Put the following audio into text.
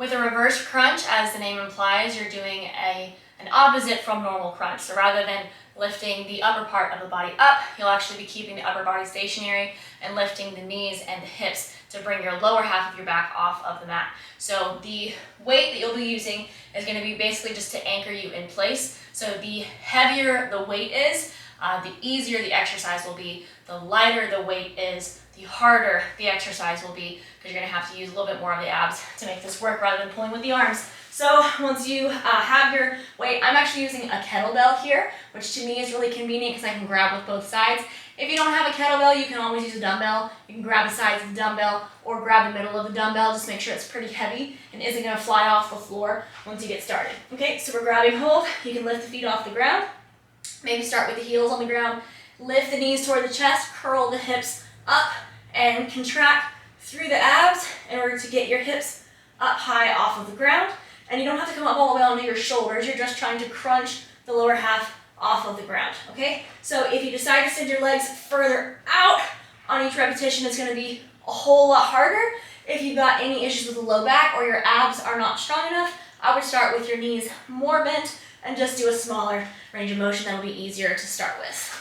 With a reverse crunch, as the name implies, you're doing an opposite from normal crunch. So rather than lifting the upper part of the body up, you'll actually be keeping the upper body stationary and lifting the knees and the hips to bring your lower half of your back off of the mat. So the weight that you'll be using is going to be basically just to anchor you in place. So the heavier the weight is, the easier the exercise will be. The lighter the weight is, the harder the exercise will be, because you're going to have to use a little bit more of the abs to make this work rather than pulling with the arms. So once you have your weight, I'm actually using a kettlebell here, which to me is really convenient because I can grab with both sides. If you don't have a kettlebell, you can always use a dumbbell. You can grab the sides of the dumbbell or grab the middle of the dumbbell. Just make sure it's pretty heavy and isn't going to fly off the floor once you get started. Okay, so we're grabbing hold. You can lift the feet off the ground. Maybe start with the heels on the ground. Lift the knees toward the chest, curl the hips up, and contract through the abs in order to get your hips up high off of the ground. And you don't have to come up all the way onto your shoulders. You're just trying to crunch the lower half off of the ground, okay? So if you decide to send your legs further out on each repetition, it's gonna be a whole lot harder. If you've got any issues with the low back or your abs are not strong enough, I would start with your knees more bent and just do a smaller range of motion. That'll be easier to start with.